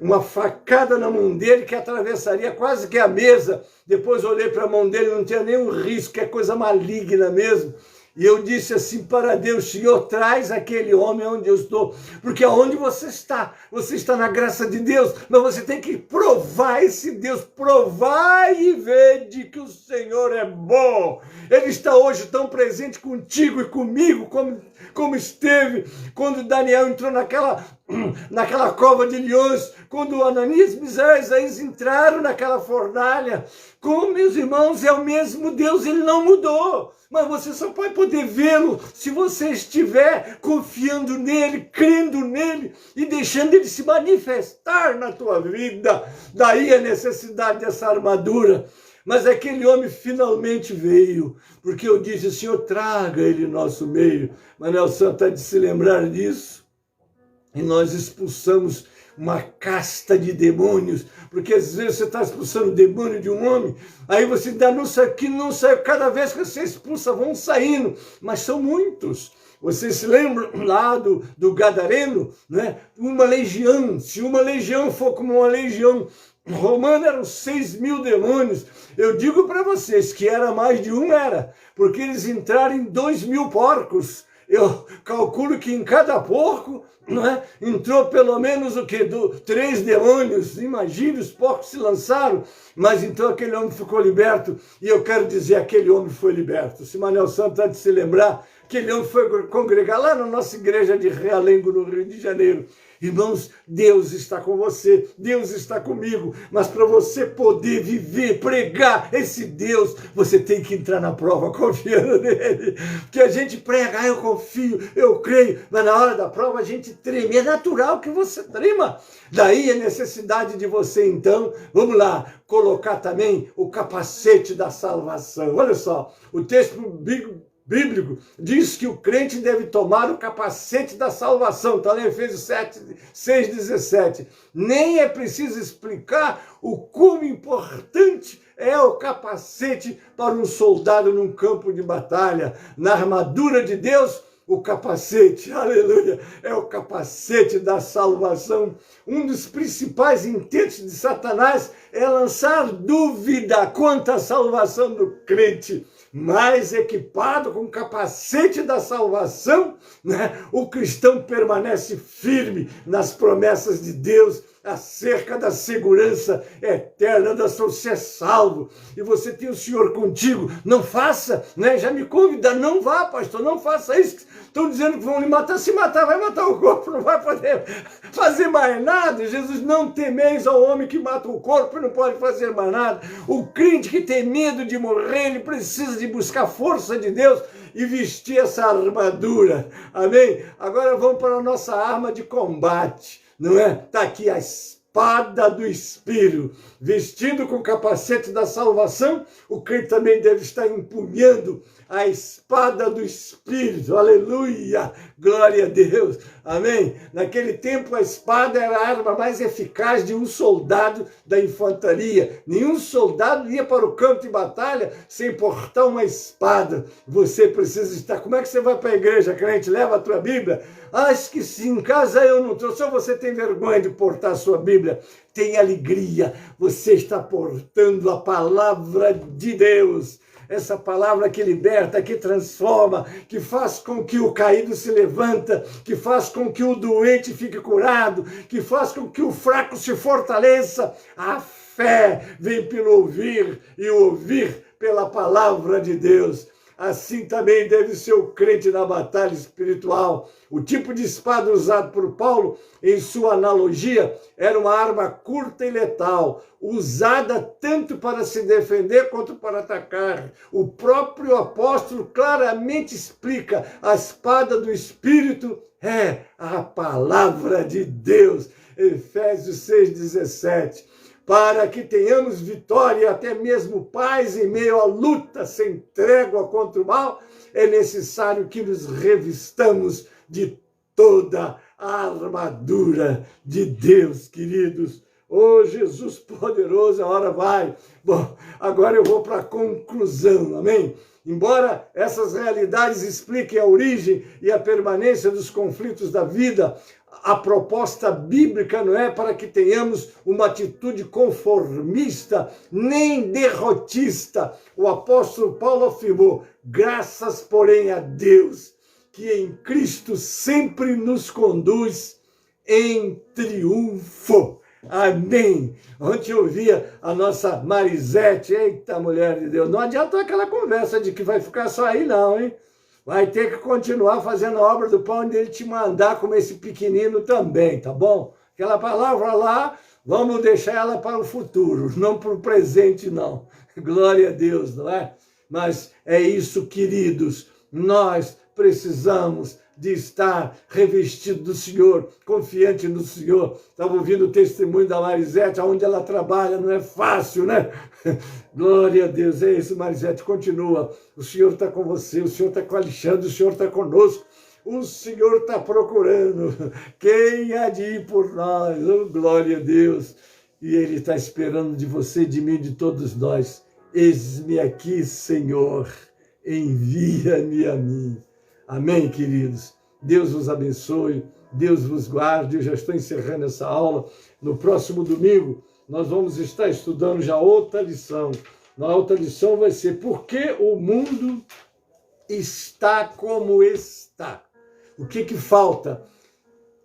uma facada na mão dele que atravessaria quase que a mesa. Depois olhei para a mão dele, não tinha nenhum risco, é coisa maligna mesmo. E eu disse assim para Deus, Senhor, traz aquele homem onde eu estou, porque aonde você está na graça de Deus, mas você tem que provar esse Deus, provar e ver de que o Senhor é bom. Ele está hoje tão presente contigo e comigo, como esteve quando Daniel entrou naquela cova de leões, quando Ananias, Misael e Isaías entraram naquela fornalha. Como, meus irmãos, é o mesmo Deus, ele não mudou. Mas você só vai poder vê-lo se você estiver confiando nele, crendo nele e deixando ele se manifestar na tua vida. Daí a necessidade dessa armadura. Mas aquele homem finalmente veio, porque eu disse, Senhor, traga ele em nosso meio. Manuel Santos há de se lembrar disso. E nós expulsamos uma casta de demônios, porque às vezes você está expulsando o demônio de um homem, aí você ainda não sai, cada vez que você expulsa vão saindo, mas são muitos. Vocês se lembram lá do Gadareno, né? Uma legião, se uma legião for como uma legião romana, eram 6.000 demônios. Eu digo para vocês que era mais de um, porque eles entraram em 2.000 porcos. Eu calculo que em cada porco, não é, entrou pelo menos 3 demônios. Imagine, os porcos se lançaram, mas então aquele homem ficou liberto. E eu quero dizer, aquele homem foi liberto. Se Manuel Santos há de se lembrar, aquele homem foi congregar lá na nossa igreja de Realengo, no Rio de Janeiro. Irmãos, Deus está com você, Deus está comigo, mas para você poder viver, pregar esse Deus, você tem que entrar na prova confiando nele. Porque a gente prega, eu confio, eu creio, mas na hora da prova a gente treme, é natural que você trema. Daí a necessidade de você então, vamos lá, colocar também o capacete da salvação. Olha só, o texto bíblico diz que o crente deve tomar o capacete da salvação. Está lá em Efésios 6,17. Nem é preciso explicar o quão importante é o capacete para um soldado num campo de batalha. Na armadura de Deus, o capacete, aleluia, é o capacete da salvação. Um dos principais intentos de Satanás é lançar dúvida quanto à salvação do crente. Mas equipado com o capacete da salvação, né, o cristão permanece firme nas promessas de Deus acerca da segurança eterna da sua, você é salvo e você tem o Senhor contigo. Não faça, né? Já me convida, não vá, pastor, não faça isso. Estão dizendo que vão lhe matar, se matar, vai matar o corpo, não vai poder fazer mais nada. Jesus, não temeis ao homem que mata o corpo e não pode fazer mais nada. O crente que tem medo de morrer, ele precisa de buscar a força de Deus e vestir essa armadura, amém? Agora vamos para a nossa arma de combate, não é? Está aqui a espada do Espírito, vestido com o capacete da salvação. O crente também deve estar empunhando a espada do Espírito, aleluia, glória a Deus, amém? Naquele tempo a espada era a arma mais eficaz de um soldado da infantaria. Nenhum soldado ia para o campo de batalha sem portar uma espada. Você precisa estar. Como é que você vai para a igreja, crente? Leva a tua Bíblia? Acho que sim, em casa eu não trouxe. Só você tem vergonha de portar a sua Bíblia. Tem alegria, você está portando a palavra de Deus. Essa palavra que liberta, que transforma, que faz com que o caído se levanta, que faz com que o doente fique curado, que faz com que o fraco se fortaleça. A fé vem pelo ouvir e ouvir pela palavra de Deus. Assim também deve ser o crente na batalha espiritual. O tipo de espada usado por Paulo, em sua analogia, era uma arma curta e letal, usada tanto para se defender quanto para atacar. O próprio apóstolo claramente explica: a espada do Espírito é a palavra de Deus. Efésios 6,17. Para que tenhamos vitória, até mesmo paz em meio à luta sem trégua contra o mal, é necessário que nos revistamos de toda a armadura de Deus, queridos. Oh, Jesus poderoso, a hora vai. Bom, agora eu vou para a conclusão, amém? Embora essas realidades expliquem a origem e a permanência dos conflitos da vida, a proposta bíblica não é para que tenhamos uma atitude conformista nem derrotista. O apóstolo Paulo afirmou: graças, porém, a Deus, que em Cristo sempre nos conduz em triunfo. Amém. Ontem eu via a nossa Marisete, eita mulher de Deus, não adianta aquela conversa de que vai ficar só aí não, hein? Vai ter que continuar fazendo a obra do pão onde ele te mandar como esse pequenino também, tá bom? Aquela palavra lá, vamos deixar ela para o futuro, não para o presente não. Glória a Deus, não é? Mas é isso, queridos, nós precisamos de estar revestido do Senhor, confiante no Senhor. Estava ouvindo o testemunho da Marisete, onde ela trabalha, não é fácil, né? Glória a Deus, é isso, Marisete, continua. O Senhor está com você, o Senhor está com o Alexandre, o Senhor está conosco. O Senhor está procurando quem há de ir por nós, oh, glória a Deus. E Ele está esperando de você, de mim, de todos nós. Eis-me aqui, Senhor, envia-me a mim. Amém, queridos? Deus vos abençoe, Deus vos guarde. Eu já estou encerrando essa aula. No próximo domingo, nós vamos estar estudando já outra lição. Na outra lição vai ser: por que o mundo está como está? O que falta?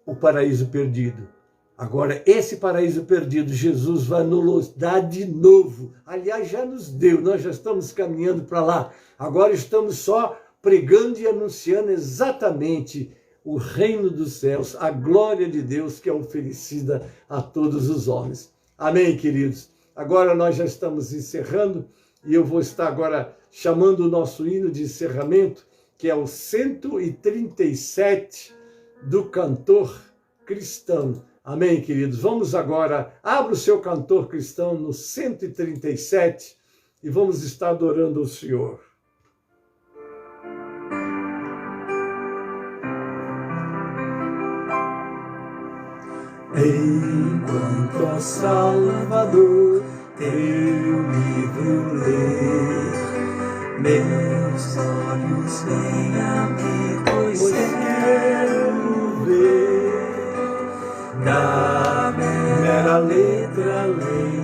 O paraíso perdido. Agora, esse paraíso perdido, Jesus vai nos dar de novo. Aliás, já nos deu, nós já estamos caminhando para lá. Agora estamos só pregando e anunciando exatamente o reino dos céus, a glória de Deus que é oferecida a todos os homens. Amém, queridos? Agora nós já estamos encerrando e eu vou estar agora chamando o nosso hino de encerramento, que é o 137 do cantor cristão. Amém, queridos? Vamos agora, abra o seu cantor cristão no 137 e vamos estar adorando o Senhor. Enquanto, ó Salvador, teu livro ler, meus olhos vêm a mim, pois quero ver da mera letra lei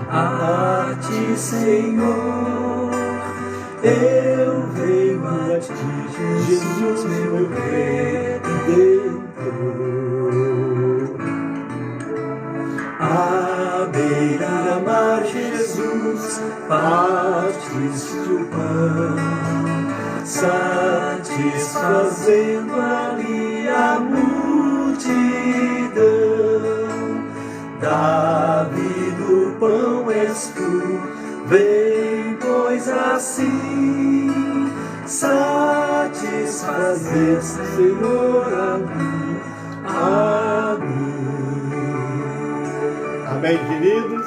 a ti, Senhor. Eu venho a ti, Jesus, meu Redentor. À beira-mar, Jesus, partiste o pão, satisfazendo ali a multidão. Davi do pão és tu, vem, pois assim satisfazer, Senhor, a mim, a mim. Amém, queridos?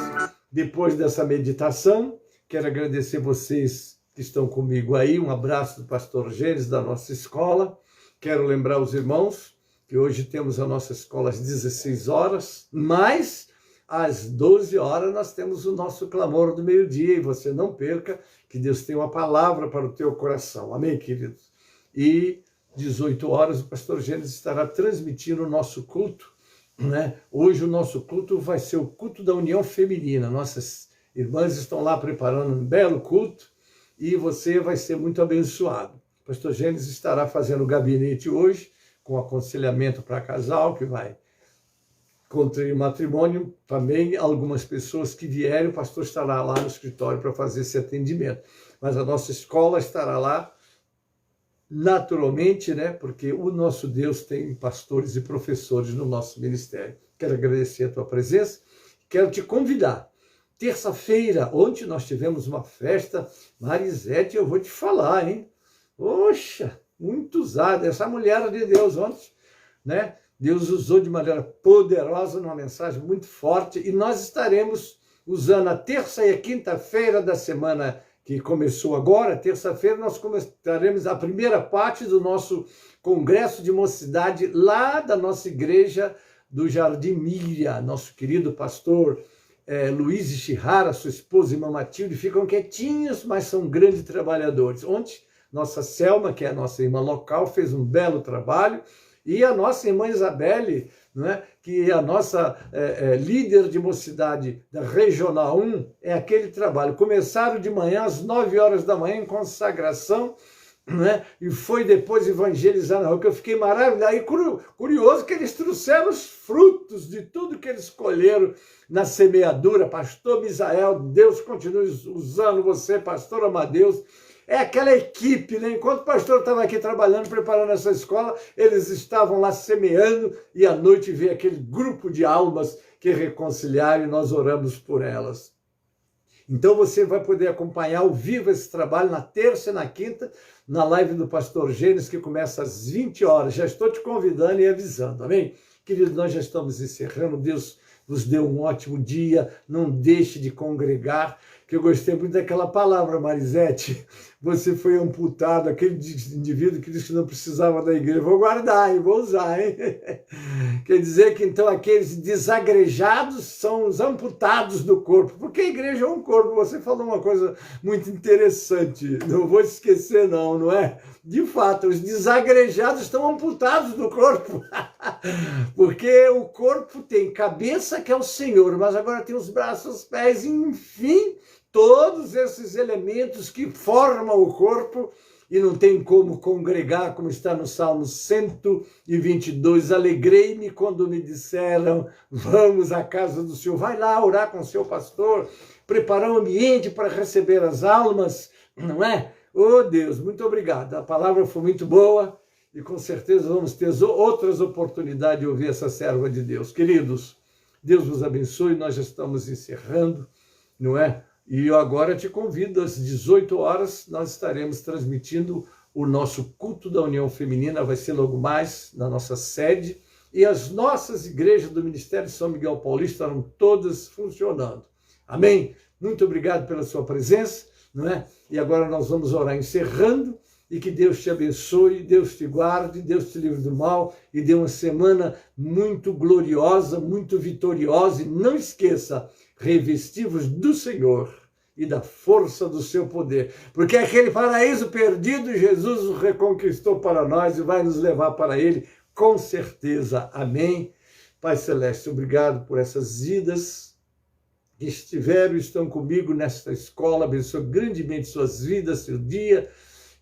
Depois dessa meditação, quero agradecer vocês que estão comigo aí. Um abraço do pastor Gênesis, da nossa escola. Quero lembrar os irmãos que hoje temos a nossa escola às 16 horas, mas às 12 horas nós temos o nosso clamor do meio-dia, e você não perca, que Deus tem uma palavra para o teu coração. Amém, queridos? E 18 horas o pastor Gênesis estará transmitindo o nosso culto, né? Hoje o nosso culto vai ser o culto da união feminina. Nossas irmãs estão lá preparando um belo culto e você vai ser muito abençoado. O pastor Gênesis estará fazendo o gabinete hoje, com aconselhamento para casal, que vai contrair matrimônio. Também algumas pessoas que vierem, o pastor estará lá no escritório para fazer esse atendimento. Mas a nossa escola estará lá naturalmente, né? Porque o nosso Deus tem pastores e professores no nosso ministério. Quero agradecer a tua presença, quero te convidar. Terça-feira, ontem nós tivemos uma festa, Marisete, eu vou te falar, hein? Poxa, muito usada, essa mulher de Deus ontem, né? Deus usou de maneira poderosa, numa mensagem muito forte, e nós estaremos usando a terça e a quinta-feira da semana que começou agora. Terça-feira nós estaremos a primeira parte do nosso congresso de mocidade lá da nossa igreja do Jardim Miriam. Nosso querido pastor Luiz Ishihara, sua esposa, irmã Matilde, ficam quietinhos, mas são grandes trabalhadores. Ontem, nossa Selma, que é a nossa irmã local, fez um belo trabalho, e a nossa irmã Isabelle, né, que é a nossa líder de mocidade da Regional 1, é aquele trabalho. Começaram de manhã, às 9 horas da manhã, em consagração, né, e foi depois evangelizar na rua, que eu fiquei maravilhado. E curioso que eles trouxeram os frutos de tudo que eles colheram na semeadura. Pastor Misael, Deus continue usando você, pastor Amadeus. É aquela equipe, né? Enquanto o pastor estava aqui trabalhando, preparando essa escola, eles estavam lá semeando, e à noite veio aquele grupo de almas que reconciliaram, e nós oramos por elas. Então você vai poder acompanhar ao vivo esse trabalho na terça e na quinta, na live do pastor Gênesis, que começa às 20 horas. Já estou te convidando e avisando, amém? Querido, nós já estamos encerrando. Deus vos deu um ótimo dia, não deixe de congregar, que eu gostei muito daquela palavra, Marisete. Você foi amputado, aquele indivíduo que disse que não precisava da igreja. Vou guardar, hein? Vou usar, hein? Quer dizer que então aqueles desagrejados são os amputados do corpo, porque a igreja é um corpo. Você falou uma coisa muito interessante, não vou esquecer não é? De fato, os desagrejados estão amputados do corpo, porque o corpo tem cabeça, que é o Senhor, mas agora tem os braços, os pés, enfim, todos esses elementos que formam o corpo, e não tem como congregar, como está no Salmo 122. Alegrei-me quando me disseram, vamos à casa do Senhor. Vai lá orar com o seu pastor, preparar um ambiente para receber as almas, não é? Oh Deus, muito obrigado. A palavra foi muito boa, e com certeza vamos ter outras oportunidades de ouvir essa serva de Deus. Queridos, Deus vos abençoe. Nós já estamos encerrando, não é? E eu agora te convido, às 18 horas, nós estaremos transmitindo o nosso culto da União Feminina. Vai ser logo mais na nossa sede, e as nossas igrejas do Ministério de São Miguel Paulista estarão todas funcionando. Amém? Muito obrigado pela sua presença, não é? E agora nós vamos orar encerrando, e que Deus te abençoe, Deus te guarde, Deus te livre do mal, e dê uma semana muito gloriosa, muito vitoriosa. E não esqueça, revestivos do Senhor e da força do seu poder, porque aquele paraíso perdido Jesus o reconquistou para nós e vai nos levar para ele com certeza. Amém? Pai Celeste, obrigado por essas vidas que estiveram e estão comigo nesta escola. Abençoe grandemente suas vidas, seu dia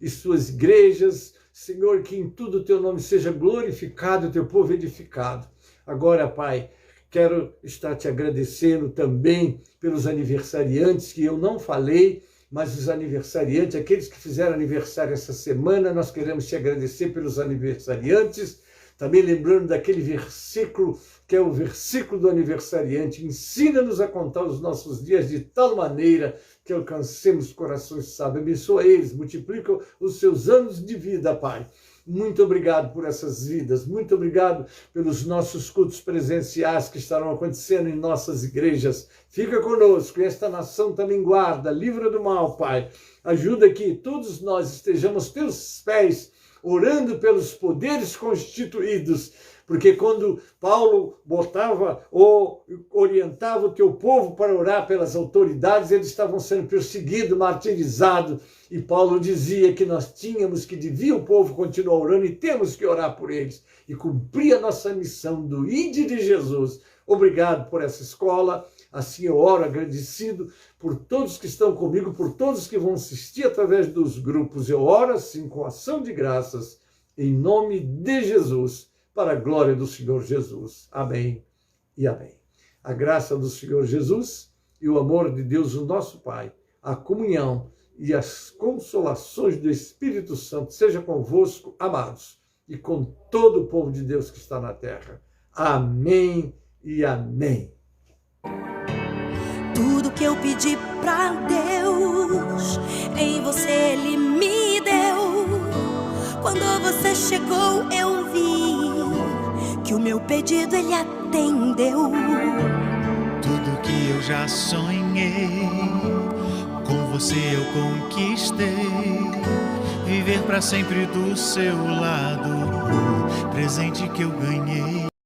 e suas igrejas. Senhor, que em tudo o teu nome seja glorificado, o teu povo edificado. Agora, Pai, quero estar te agradecendo também pelos aniversariantes, que eu não falei, mas os aniversariantes, aqueles que fizeram aniversário essa semana, nós queremos te agradecer pelos aniversariantes, Também lembrando daquele versículo que é o versículo do aniversariante. Ensina-nos a contar os nossos dias de tal maneira que alcancemos corações sábios. Abençoa eles, multiplica os seus anos de vida, Pai. Muito obrigado por essas vidas, muito obrigado pelos nossos cultos presenciais que estarão acontecendo em nossas igrejas. Fica conosco, e esta nação também guarda, livra do mal, Pai. Ajuda que todos nós estejamos aos teus pés, orando pelos poderes constituídos, porque quando Paulo botava ou orientava o teu povo para orar pelas autoridades, eles estavam sendo perseguidos, martirizados, e Paulo dizia que nós devia o povo continuar orando e temos que orar por eles e cumprir a nossa missão do Ide de Jesus. Obrigado por essa escola, assim eu oro agradecido por todos que estão comigo, por todos que vão assistir através dos grupos. Eu oro assim com ação de graças, em nome de Jesus, para a glória do Senhor Jesus. Amém e amém. A graça do Senhor Jesus e o amor de Deus, o nosso Pai, a comunhão e as consolações do Espírito Santo seja convosco, amados, e com todo o povo de Deus que está na terra. Amém e amém. Tudo que eu pedi pra Deus, em você Ele me deu. Quando você chegou, eu vi que o meu pedido Ele atendeu. Tudo que eu já sonhei, com você eu conquistei. Viver pra sempre do seu lado, o presente que eu ganhei.